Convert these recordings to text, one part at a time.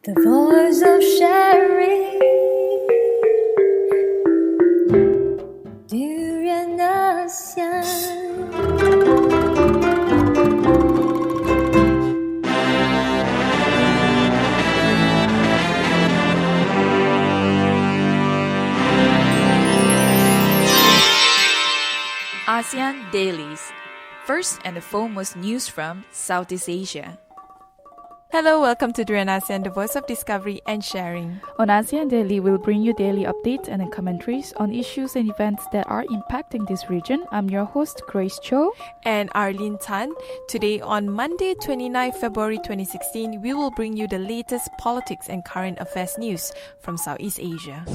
The voice of sharing. 突然那想 ASEAN Dailies. First and the foremost news from Southeast Asia. Hello, welcome to Durian ASEAN, the voice of discovery and sharing. On ASEAN Daily, we'll bring you daily updates and commentaries on issues and events that are impacting this region. I'm your host, Grace Cho. And Arlene Tan. Today, on Monday, 29 February 2016, we will bring you the latest politics and current affairs news from Southeast Asia.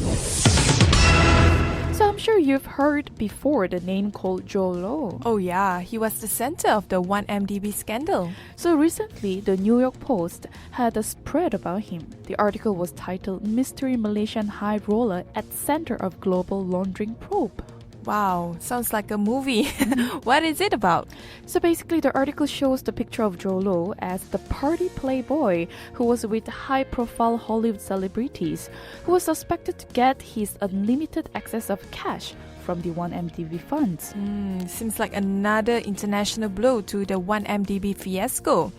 So I'm sure you've heard before the name called Joe Lo. Oh yeah, he was the center of the 1MDB scandal. So recently, the New York Post had a spread about him. The article was titled Mystery Malaysian High Roller at Center of Global Laundering Probe. Wow, sounds like a movie. What is it about? So basically, the article shows the picture of Joe Lo as the party playboy who was with high-profile Hollywood celebrities who was suspected to get his unlimited access of cash from the 1MDB funds. Seems like another international blow to the 1MDB fiasco.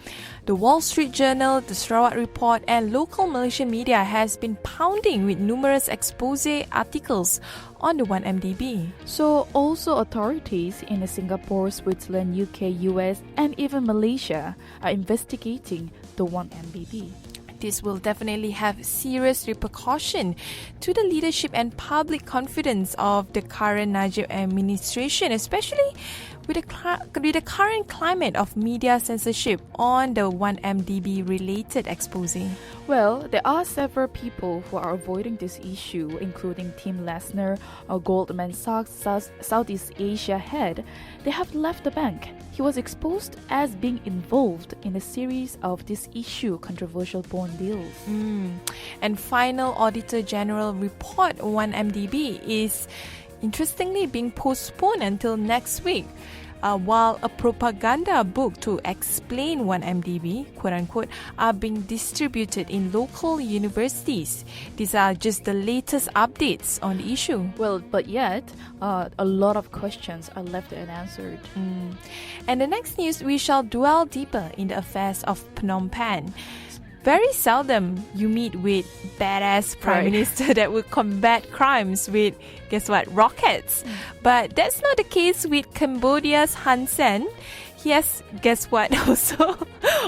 The Wall Street Journal, the Sarawak Report, and local Malaysian media has been pounding with numerous expose articles on the 1MDB. So also authorities in Singapore, Switzerland, UK, US, and even Malaysia are investigating the 1MDB. This will definitely have serious repercussion to the leadership and public confidence of the current Najib administration, especially with the current climate of media censorship on the 1MDB related expose. Well, there are several people who are avoiding this issue, including Tim Lesner, a Goldman Sachs Southeast Asia head. They have left the bank. He was exposed as being involved in a series of this issue controversial bond deals. And final Auditor General report 1MDB is interestingly being postponed until next week. While a propaganda book to explain 1MDB, quote-unquote, are being distributed in local universities. These are just the latest updates on the issue. Well, but yet, a lot of questions are left unanswered. And the next news, we shall dwell deeper in the affairs of Phnom Penh. Very seldom you meet with badass prime minister that will combat crimes with, guess what, rockets. But that's not the case with Cambodia's Hun Sen. He has, guess what, also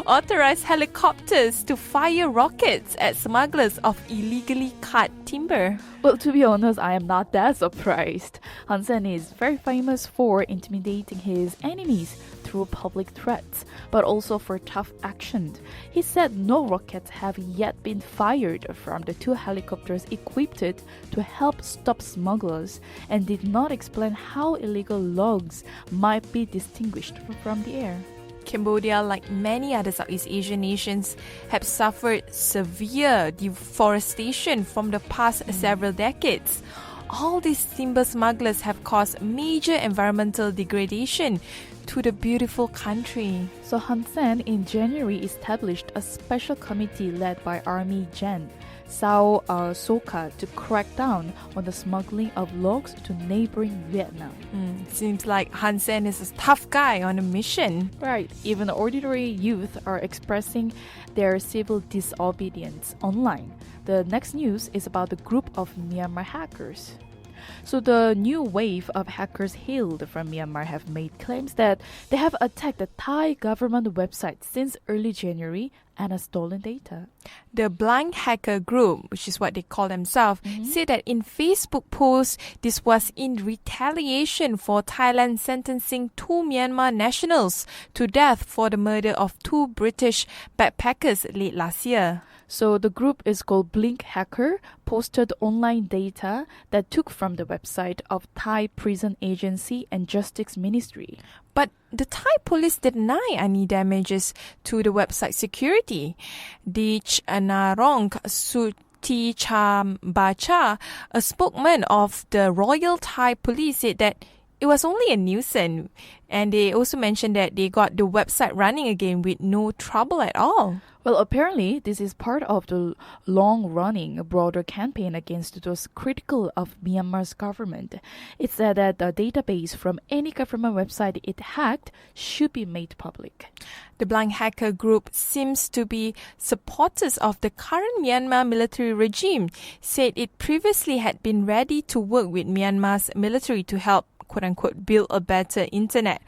authorized helicopters to fire rockets at smugglers of illegally cut timber. Well, to be honest, I am not that surprised. Hun Sen is very famous for intimidating his enemies through public threats, but also for tough action. He said no rockets have yet been fired from the two helicopters equipped to help stop smugglers, and did not explain how illegal logs might be distinguished from the air. Cambodia, like many other Southeast Asian nations, have suffered severe deforestation from the past several decades. All these timber smugglers have caused major environmental degradation to the beautiful country. So Hun Sen in January established a special committee led by Army Gen Sao Soka to crack down on the smuggling of logs to neighboring Vietnam. Seems like Hun Sen is a tough guy on a mission. Right, even ordinary youth are expressing their civil disobedience online. The next news is about the group of Myanmar hackers. So the new wave of hackers hailed from Myanmar have made claims that they have attacked the Thai government website since early January and have stolen data. The Blind Hacker Group, which is what they call themselves, said that in Facebook posts, this was in retaliation for Thailand sentencing two Myanmar nationals to death for the murder of two British backpackers late last year. So the group is called Blink Hacker, posted online data that took from the website of Thai Prison Agency and Justice Ministry. But the Thai police deny any damages to the website security. Dich Narong Sutichambacha, a spokesman of the Royal Thai Police, said that it was only a nuisance. And they also mentioned that they got the website running again with no trouble at all. Well, apparently, this is part of the long-running broader campaign against those critical of Myanmar's government. It said that the database from any government website it hacked should be made public. The blind hacker group seems to be supporters of the current Myanmar military regime, said it previously had been ready to work with Myanmar's military to help, quote-unquote, build a better internet.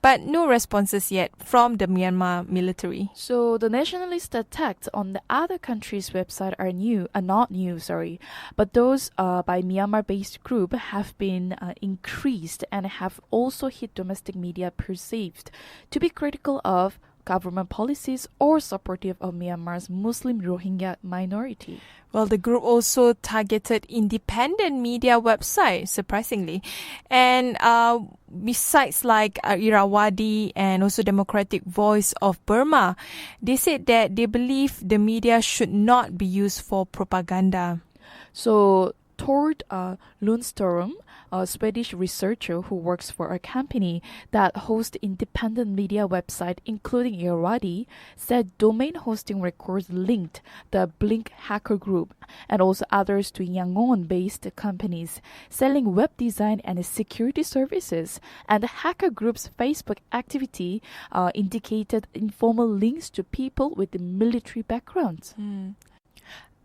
But no responses yet from the Myanmar military. So the nationalist attacks on the other countries' website are not new, but those by Myanmar-based group have been increased and have also hit domestic media perceived to be critical of government policies or supportive of Myanmar's Muslim Rohingya minority. Well, the group also targeted independent media websites, surprisingly. And besides like Irrawaddy and also Democratic Voice of Burma, they said that they believe the media should not be used for propaganda. So Tord Lundström, a Swedish researcher who works for a company that hosts independent media website including Irrawaddy, said domain hosting records linked the Blink hacker group and also others to Yangon-based companies selling web design and security services. And the hacker group's Facebook activity indicated informal links to people with military backgrounds.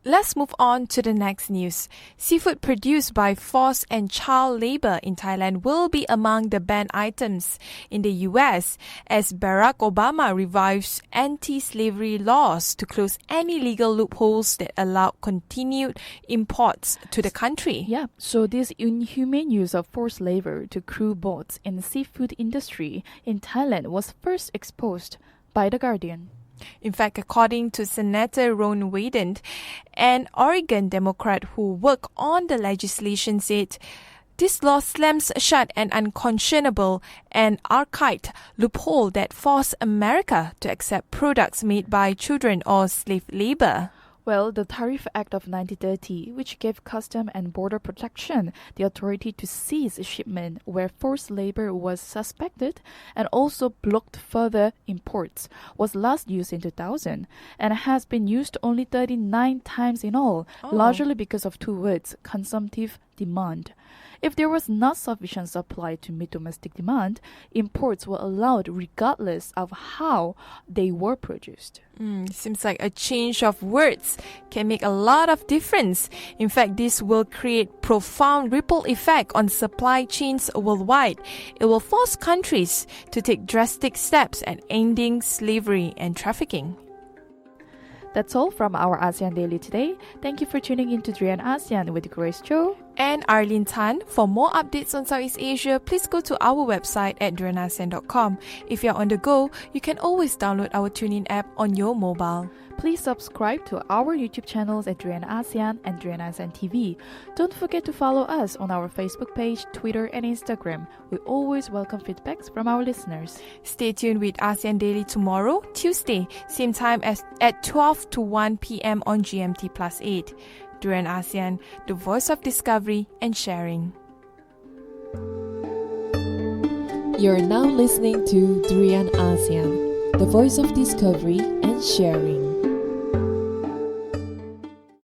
Let's move on to the next news. Seafood produced by forced and child labor in Thailand will be among the banned items in the US as Barack Obama revives anti-slavery laws to close any legal loopholes that allow continued imports to the country. Yeah, so this inhumane use of forced labor to crew boats in the seafood industry in Thailand was first exposed by The Guardian. In fact, according to Senator Ron Wyden, an Oregon Democrat who worked on the legislation, said this law slams shut an unconscionable and archaic loophole that forced America to accept products made by children or slave labor. Well, the Tariff Act of 1930, which gave Custom and Border Protection the authority to seize shipment where forced labor was suspected and also blocked further imports, was last used in 2000 and has been used only 39 times in all, largely because of two words, consumptive demand. If there was not sufficient supply to meet domestic demand, imports were allowed regardless of how they were produced. Seems like a change of words can make a lot of difference. In fact, this will create profound ripple effect on supply chains worldwide. It will force countries to take drastic steps at ending slavery and trafficking. That's all from our ASEAN Daily today. Thank you for tuning in to Drian ASEAN with Grace Cho and Arlene Tan. For more updates on Southeast Asia, please go to our website at drianasian.com. If you're on the go, you can always download our TuneIn app on your mobile. Please subscribe to our YouTube channels at Drian ASEAN and Drian ASEAN TV. Don't forget to follow us on our Facebook page, Twitter, and Instagram. We always welcome feedbacks from our listeners. Stay tuned with ASEAN Daily tomorrow, Tuesday, same time as at 12 to 1 p.m. on GMT Plus 8. Drian ASEAN, the voice of discovery and sharing. You're now listening to Drian ASEAN, the voice of discovery and sharing.